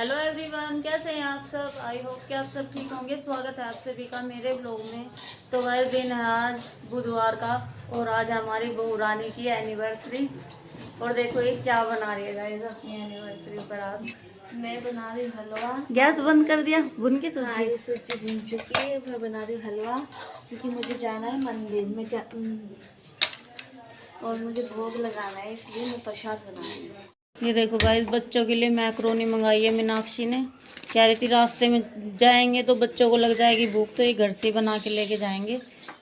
Hello everyone, कैसे हैं आप सब। आई होप कि आप सब ठीक होंगे। स्वागत है आप सभी का मेरे ब्लॉग में। तो वह दिन है आज बुधवार का और आज हमारी बहू रानी की एनिवर्सरी। और देखो ये क्या बना रही है गाइस अपनी एनिवर्सरी पर। आज मैं बना रही हूँ हलवा। गैस बंद कर दिया। भुन की सब्जी। ये सब्जी बन चुकी है। मैं बना रही हूँ हलवा क्योंकि मुझे जाना है मंदिर में और मुझे भोग लगाना है, इसलिए मैं प्रसाद बना रही हूँ। ये देखो गाइस बच्चों के लिए मैक्रोनी मंगाई है मीनाक्षी ने। कह रही थी रास्ते में जाएंगे तो बच्चों को लग जाएगी भूख, तो ये घर से ही बना के लेके जाएंगे।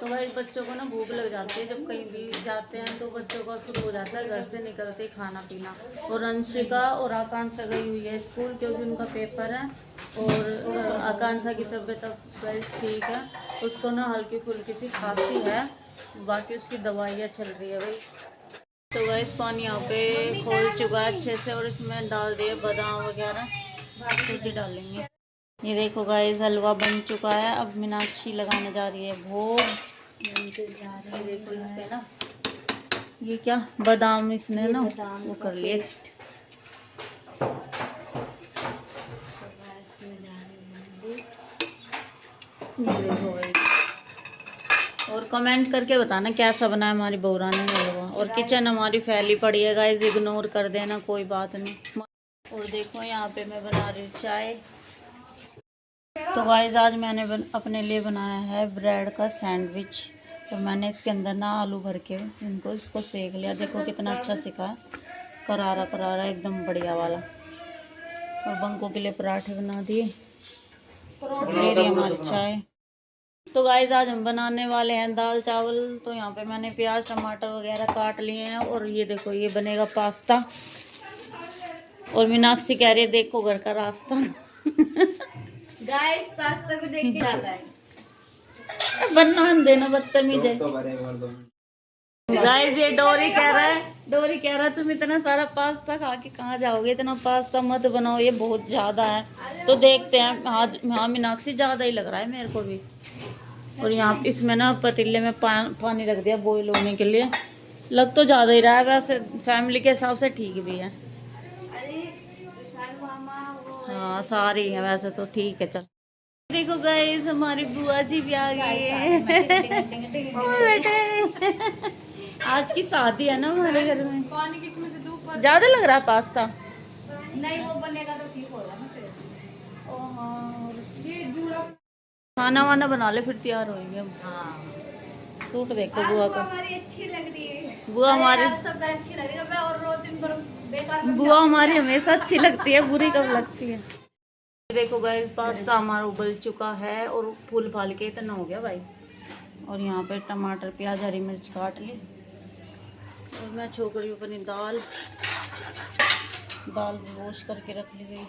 तो गाइस बच्चों को ना भूख लग जाती है जब कहीं भी जाते हैं, तो बच्चों का शुरू हो जाता है घर से निकलते ही खाना पीना। और अंशिका और आकांक्षा गई हुई है स्कूल क्योंकि उनका पेपर है। और आकांक्षा की तबीयत अब गाइस ठीक है, उसको ना हल्की फुल्की सी खांसी है, बाकी उसकी दवाइयाँ चल रही है भाई। तो गैस पानी यहाँ पे खोल चुका है अच्छे से और इसमें डाल दिए बादाम वगैरह, सूजी डालेंगे। ये देखो गाइस हलवा बन चुका है। अब मीनाक्षी लगाने जा रही है भोग। देखो इस पे ना ये क्या बादाम इसने ना वो कर लिए। ये देखो गाइस और कमेंट करके बताना कैसा बना है हमारी बहू रानी का हलवा। और किचन हमारी फैली पड़ी है गाइस, इग्नोर कर देना कोई बात नहीं। और देखो यहाँ पे मैं बना रही हूँ चाय। तो गाइस आज मैंने अपने लिए बनाया है ब्रेड का सैंडविच। तो मैंने इसके अंदर ना आलू भर के इसको सेक लिया। देखो कितना अच्छा सिका है, करारा करारा एकदम बढ़िया वाला। और बंकों के लिए पराठे बना दिए। मेरी हमारी चाय। तो गाइस आज हम बनाने वाले हैं दाल चावल। तो यहाँ पे मैंने प्याज टमाटर वगैरह काट लिए हैं। और ये देखो ये बनेगा पास्ता। और मीनाक्षी कह रही है देखो घर का रास्ता। गाइस पास्ता को देख के आता है। बना देना बदतमीज है। गाइस ये डोरी कह रहा है तुम इतना सारा पास्ता खा के कहाँ जाओगे, इतना पास्ता मत बनाओ, ये बहुत ज्यादा है। तो देखते हैं। हाँ मीनाक्षी ज्यादा ही लग रहा है मेरे को भी। और यहाँ इसमें ना पतीले में पानी रख दिया बॉईल होने के लिए। लग तो ज़्यादा ही रहा है, वैसे फैमिली के हिसाब से ठीक भी है। हाँ सारी है वैसे तो ठीक है। चल देखो गाइस हमारी बुआ जी भी आ गई है। बेटे आज की शादी है ना हमारे घर में। ज़्यादा लग रहा है पास्ता। नहीं वो बनेगा तो ठीक होगा ना फिर। खाना वाना बना ले फिर तैयार होएंगे हम। हाँ सूट देखो बुआ का। हमारी अच्छी लग रही है बुआ हमारी सब अच्छी लग रही है। मैं और 2-3 बार बेकार बुआ हमारी हमेशा अच्छी लगती है, बुरी कब लगती है। देखो गाइस पास्ता हमारा उबल चुका है और फूल फाल के इतना हो गया भाई। और यहाँ पे टमाटर प्याज हरी मिर्च काट ली। और मैं छोक रही हूँ अपनी दाल वॉश करके रख ली गई।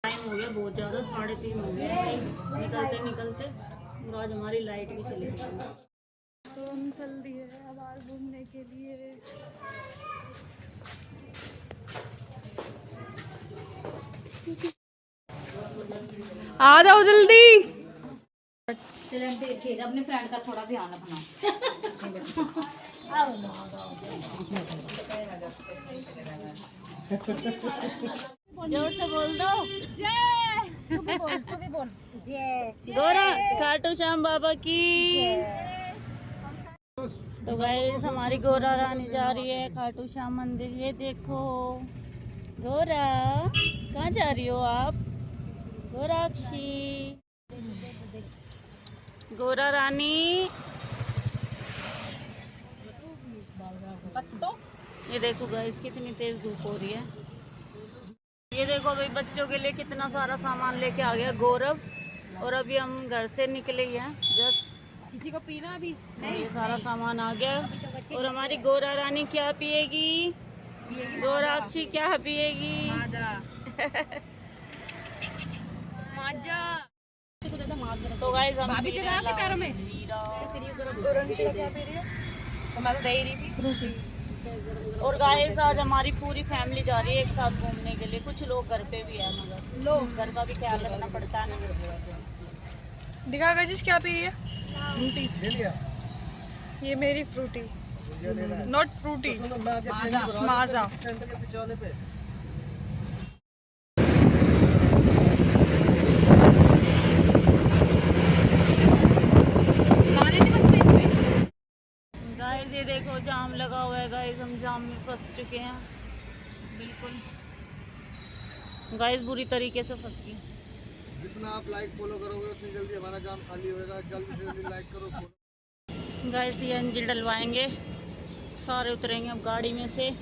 टाइम हो गया बहुत ज़्यादा, 3:30 हो गए निकलते। और आज हमारी लाइट भी चली गई। तो हम चल दिए अब बाहर घूमने के लिए। आ जाओ जल्दी। चलें देखिएगा अपने फ्रेंड का थोड़ा ध्यान रखना। जोर से बोल दो। तू भी बोल जय। गोरा खाटू श्याम बाबा की। तो गाइस हमारी गोरा रानी जा रही है खाटू श्याम मंदिर। ये देखो गोरा कहाँ जा रही हो आप। गोराक्षी गोरा रानी। ये देखो गाइस कितनी तेज धूप हो रही है। ये देखो भाई बच्चों के लिए कितना सारा सामान लेके आ गया गौरव। और अभी हम घर से निकले ही हैं जस्ट। किसी को पीना अभी ये सारा सामान आ गया। और हमारी गोरा रानी क्या पिएगी, गोराक्षी क्या पिएगी। तो गाइस हम पैरों में फ्रूटी। और गाइस आज हमारी पूरी फैमिली जा रही है एक साथ घूमने के लिए। कुछ लोग घर पे भी है मगर घर का भी ख्याल रखना पड़ता है ना। दिखा गजिश क्या पी रही है। फ्रूटी ये मेरी फ्रूटी, नॉट फ्रूटी, माजा। देखो जाम लगा हुआ है गाइस, हम जाम में फंस चुके हैं बिल्कुल गाइस, बुरी तरीके से फंस गए। जितना आप लाइक फॉलो करोगे उतनी जल्दी हमारा जाम खाली होएगा। जल्दी से जल्दी लाइक करो, फॉलो। गाइस सीएनजी डलवाएंगे, सारे उतरेंगे अब गाड़ी में से।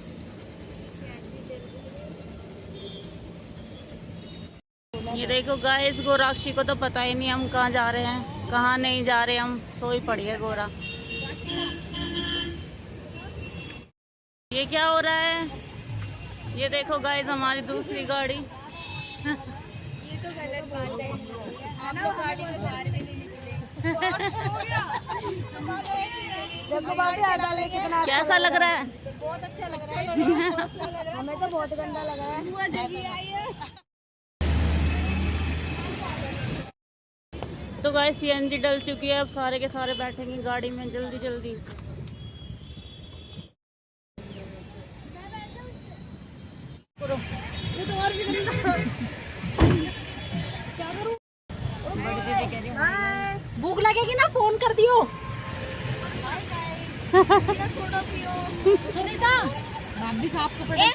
ये देखो गाइस, गोराक्षी को तो पता ही नहीं हम कहाँ जा रहे हैं, कहाँ नहीं जा रहे, हम सोई पड़ी है गोरा। ये क्या हो रहा है? ये देखो गाइस हमारी दूसरी गाड़ी। ये तो गलत बात है, आप लोग गाड़ी से बाहर भी नहीं निकले। कैसा लग रहा है? बहुत अच्छा लग रहा है। हमें तो बहुत गंदा लग रहा है। तो गाइस सीएनजी डल चुकी है, अब सारे के सारे बैठेंगे गाड़ी में जल्दी जल्दी। ये तो और भी गंदा। क्या करूं? बड़ी दीदी कह रही है भूख लगेगी ना, फोन कर दियो। सुनीता भाभी साहब को पड़े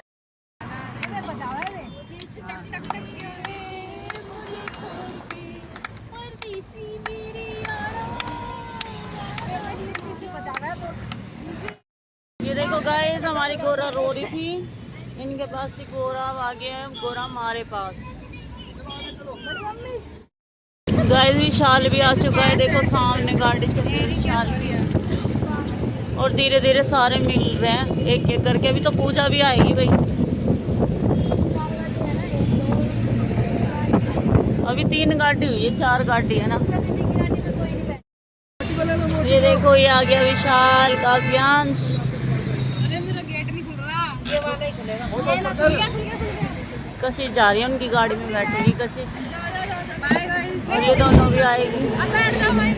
ये देखो गाइस हमारी गोरा रो रही थी, इनके पास थी गोरा, अब आ गया है गोरा हमारे पास। गाइस विशाल भी आ चुका है, देखो सामने गाड़ी चल रही है विशाल भी है। और धीरे धीरे सारे मिल रहे हैं एक एक करके, अभी तो पूजा भी आएगी भाई। अभी 3 गाड़ी हुई है, 4 गाड़ी है ना। ये देखो ये आ गया विशाल, काव्यांश। अरे मेरा गेट नहीं खुल रहा, ये वाला ही खुलेगा। कशिश जा रही है, उनकी गाड़ी में बैठेगी कशिश, बाय गाइस। और ये दोनों भी आएगी। अब बैठ जाओ भाई।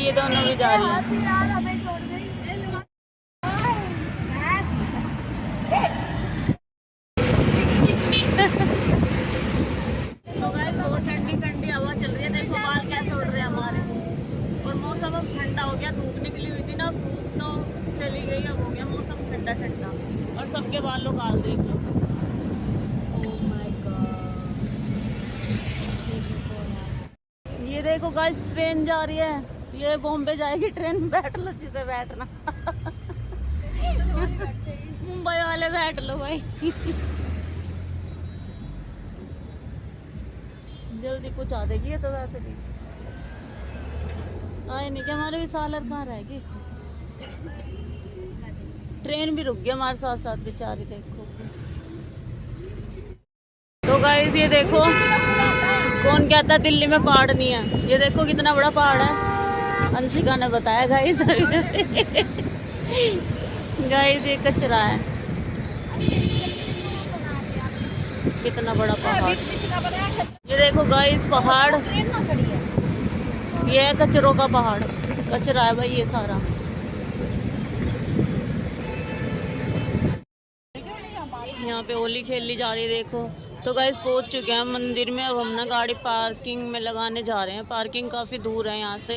ये दोनों भी जा रही हैं। तो गाइस बहुत ठंडी ठंडी हवा चल रही है, देखो बाल कैसे उड़ रहे हैं हमारे। और मौसम अब ठंडा हो गया, धूप निकली हुई थी ना, धूप तो चली गई, अब हो गया मौसम ठंडा ठंडा। और सबके बालों का हाल देख लो। ओह माय गॉड, ये देखो गाइस ट्रेन जा रही है, ये बॉम्बे जाएगी ट्रेन, बैठ लो जिसे बैठना। मुंबई वाले बैठ लो भाई। जल्दी कुछ आ देगी, ये तो वैसे भी आए नहीं क्या हमारे विशालर कहाँ रहेगी। ट्रेन भी रुक गया हमारे साथ साथ बेचारी, देखो। तो गाइस ये देखो, कौन कहता दिल्ली में पहाड़ नहीं है, ये देखो कितना बड़ा पहाड़ है, अंशिका ने बताया गाइस। गाइस ये कचरा है, कितना बड़ा पहाड़। ये देखो गाइस पहाड़, ये है कचरों का पहाड़, कचरा है भाई ये सारा। यहाँ पे होली खेलनी जा रही है देखो। तो गाइस पहुँच चुके हैं मंदिर में, अब हम ना गाड़ी पार्किंग में लगाने जा रहे हैं, पार्किंग काफ़ी दूर है यहाँ से।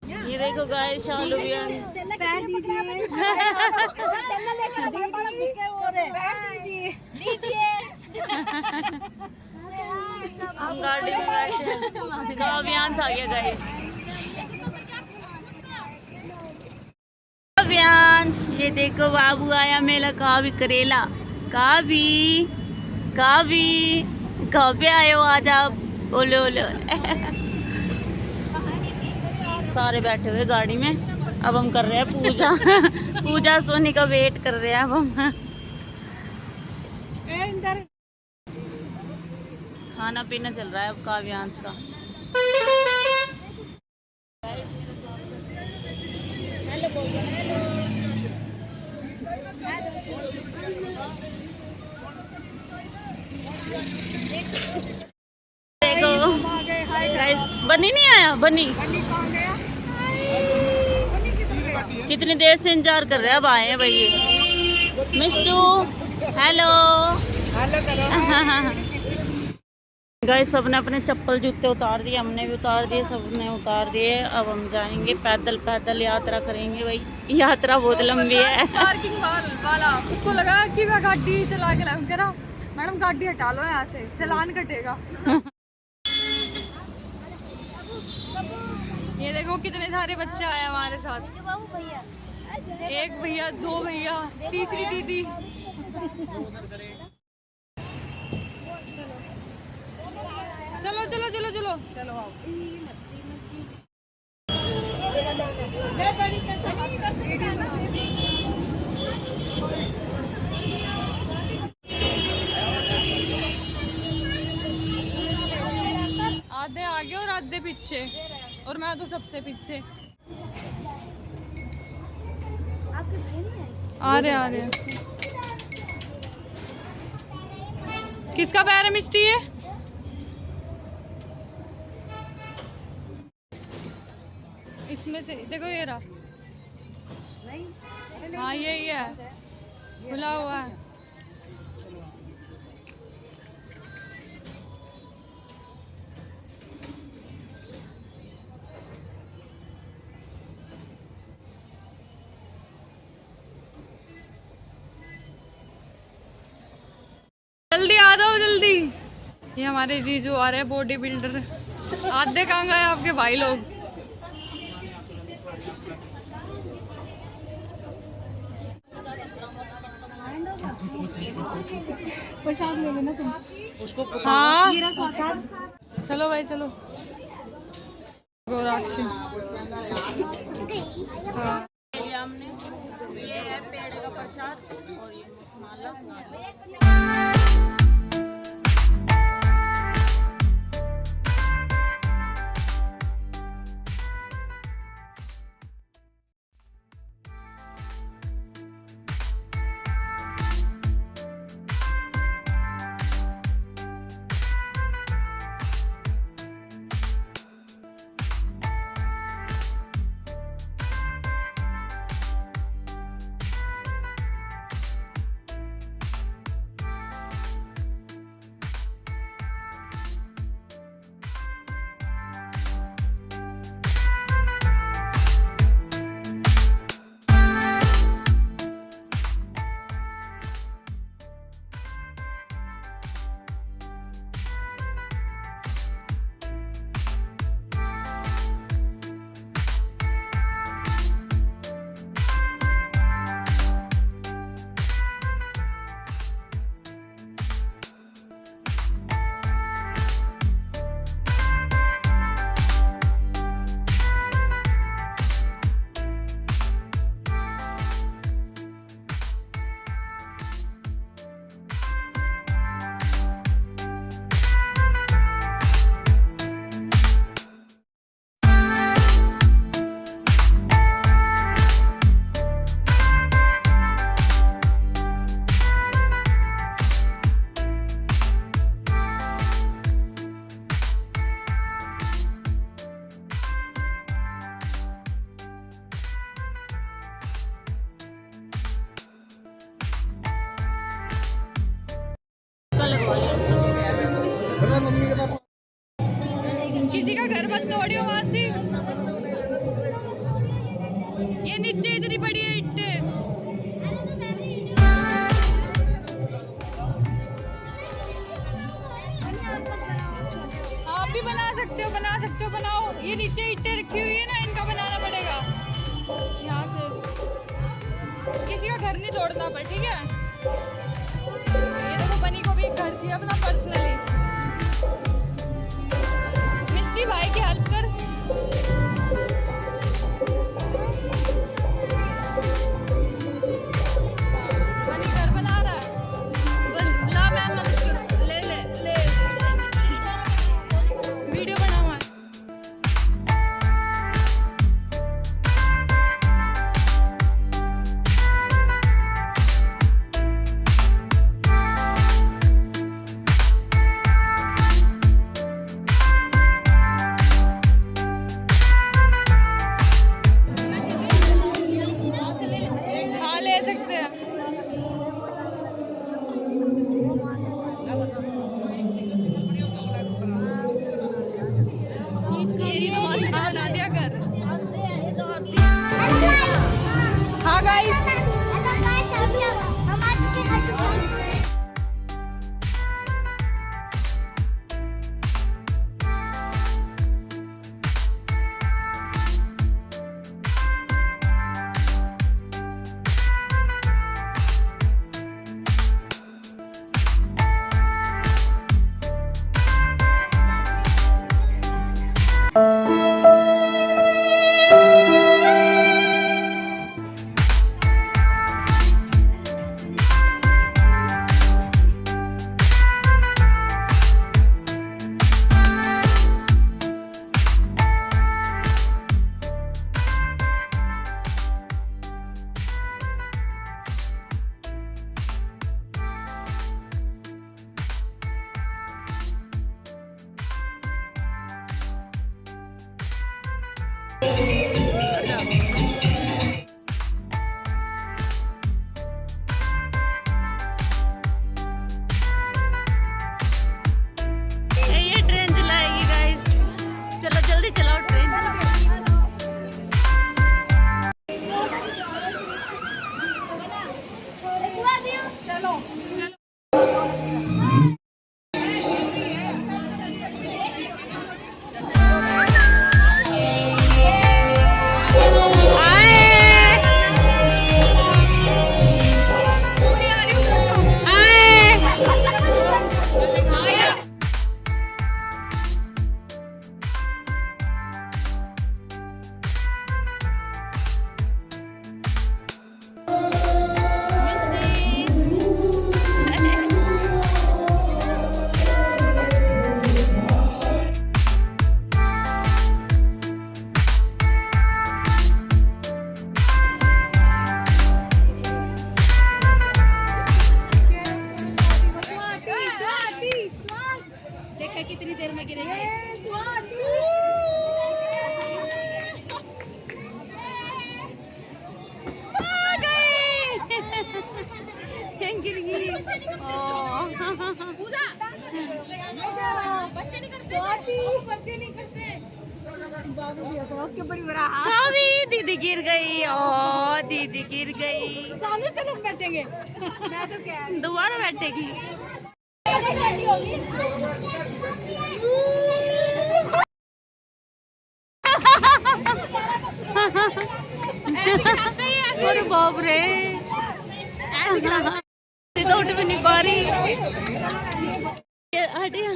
ये देखो गाइस शालू भी हम गाड़ी में बैठे हैं, काव्यांश आ गया गाइस। काव्यांश ये देखो बाबू आया मेरा, कावी करेला, कावी कावी काव्य आयो आज आप, ओले ओले ओले। सारे बैठे हुए गाड़ी में, अब हम कर रहे हैं पूजा। पूजा सोने का वेट कर रहे हैं अब हम। खाना पीना चल रहा है अब काव्यांश का। देखो बनी नहीं आया, बनी कितनी देर से इंतजार कर रहे हैं, अब आए हैं भाई ये। मिष्टू हेलो। गाइस सबने अपने चप्पल जूते उतार दिए, हमने भी उतार दिए, सबने उतार दिए। अब हम जाएंगे पैदल पैदल यात्रा करेंगे। भाई यात्रा बहुत लंबी है। पार्किंग वाला उसको लगा कि मैं गाड़ी चला के लाऊं, कह रहा मैडम गाड़ी हटा लो यहाँ से, चालान कटेगा। ये देखो कितने सारे बच्चे आए हमारे साथ, एक भैया, दो भैया, तीसरी दीदी। चलो चलो चलो चलो चलो आधे आगे और आधे पीछे, और मैं तो सबसे पीछे। आ रहे किसका पैर है मिष्टी? है इसमें से देखो, ये रहा। हाँ यही है, खुला हुआ है। जल्दी आ जाओ जल्दी। ये हमारे जीजू आ रहे हैं, बॉडी बिल्डर। आधे कहाँ गए आपके भाई लोग? प्रसाद ले लेना तुम। हाँ चलो भाई चलो। गौराक्षी हाँ। हमने ये है पेड़ का प्रसाद और ये माला। किसी का घर मत तोड़ियो वासी। ये नीचे इतनी बड़ी है इट्टे। आप भी बना सकते हो, बनाओ। ये नीचे इट्टे रखी हुई है ना, इनका बनाना पड़ेगा यहाँ से। किसी का घर नहीं तोड़ना पर, ठीक है? ये देखो बनी को भी एक घर चाहिए अपना पर्सनली। मिष्टी भाई की हेल्प कर। बनी घर बना रहा है। ला मैं मत ले वीडियो बना हुआ है। बच्चे नहीं करते, बच्चे नहीं करते। कावी दीदी गिर गई, ओ दीदी गिर गई। सामने चलो बैठेंगे। मैं तो क्या दोबारा बैठेगी। अरे बाप रे, तो उठ भी नहीं पा रही। हटिया,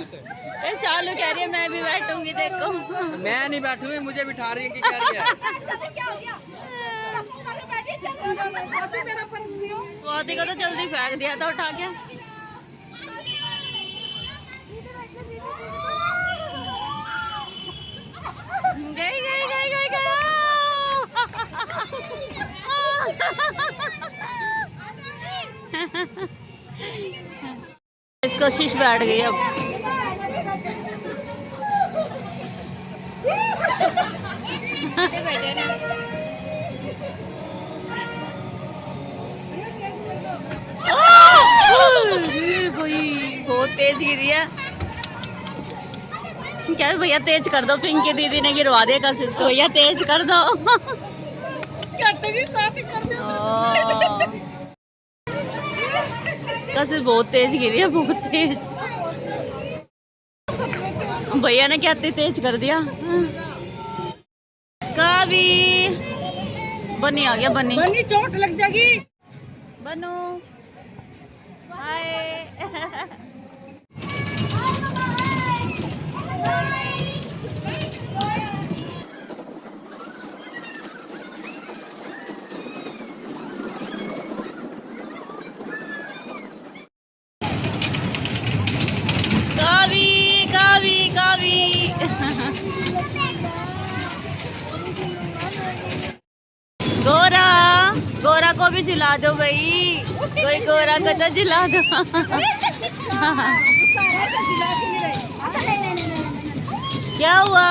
शालू कह रही है मैं भी बैठूंगी। देखो मैं नहीं बैठूंगी, मुझे बिठा रही है कि क्या रही है। स्वाति का तो जल्दी फेंक दिया था उठा के। गई गई गई गई गई। इसको शीश बैठ गई अब। बहुत तेज गिरी है। क्या भैया तेज कर दो, पिंकी दीदी ने गिरवा दिया कशिश को। भैया तेज कर दो। कशिश बहुत तेज गिरी है, बहुत तेज। भैया ने क्या तेज कर दिया। कावी बनी आ गया। बनी बनी चोट लग जाएगी। बनू हाय। कावी कावी कावी। गोरा गोरा को भी जिला दो भाई, कोई गोरा को तो जिला दो। क्या हुआ?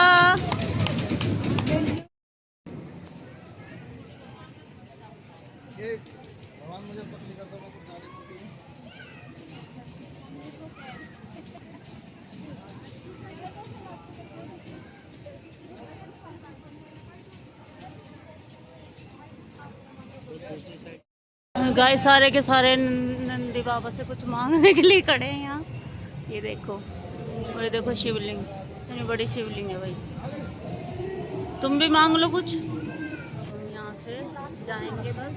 भगवान मुझे पत्नी का तो मैं कुछ ज्यादा कुछ नहीं। गाय सारे के सारे नंदी बाबा से कुछ मांगने के लिए खड़े हैं यहाँ। ये देखो, और ये देखो शिवलिंग, इतनी बड़ी शिवलिंग है भाई। तुम भी मांग लो कुछ। हम यहाँ से जाएंगे बस,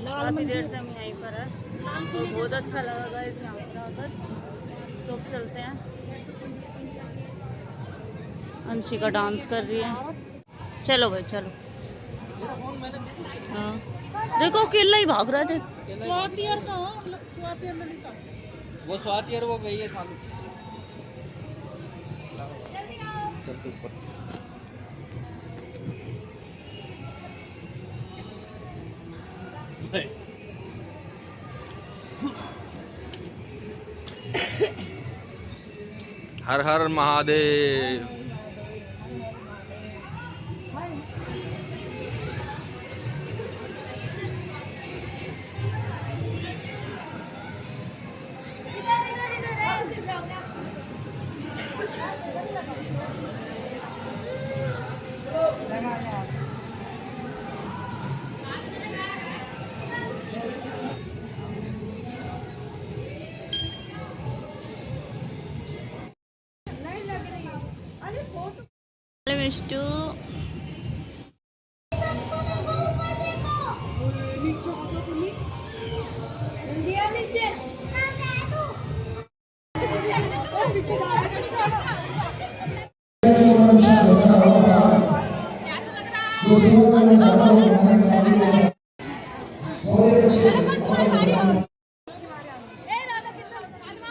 काफ़ी देर से हम यहीं पर है। तो बहुत अच्छा लगा गाइस यहाँ पर आकर। तो अब चलते हैं। अंशिका डांस कर रही है। चलो भाई चलो। हाँ देखो अकेला ही भाग रहा है। देख वो स्वाति वो गई है सामने। चल तू ऊपर। हर हर महादेव। मिष्टू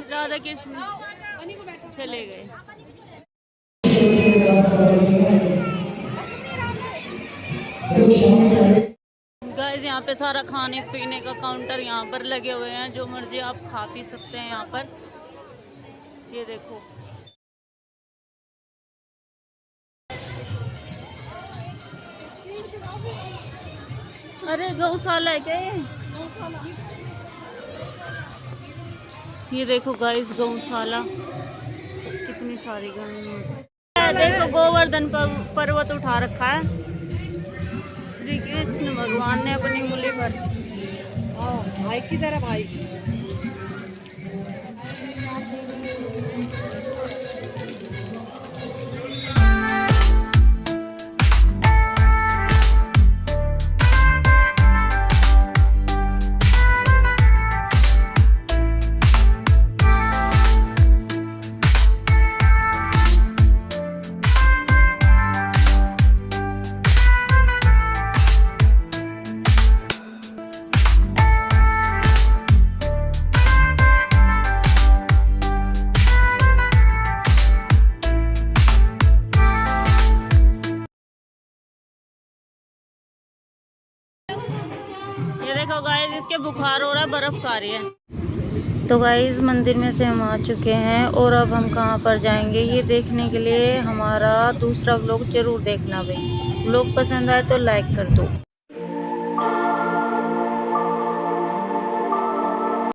राधा कृष्ण चले गए। गाइस यहाँ पे सारा खाने पीने का काउंटर यहाँ पर लगे हुए हैं, जो मर्जी आप खा पी सकते हैं यहाँ पर। ये देखो अरे गौशाला है क्या ये? ये देखो गाइस गौशाला, कितनी सारी गाय। देखो गोवर्धन पर्वत उठा रखा है श्री कृष्ण भगवान ने अपनी मूली पर। भाई की तरह भाई। ये देखो गाइस इसके बुखार हो रहा है, बर्फ खा रही है। तो गाइस मंदिर में से हम आ चुके हैं और अब हम कहाँ पर जाएंगे ये देखने के लिए हमारा दूसरा व्लॉग जरूर देखना भाई। व्लॉग पसंद आए तो लाइक कर दो।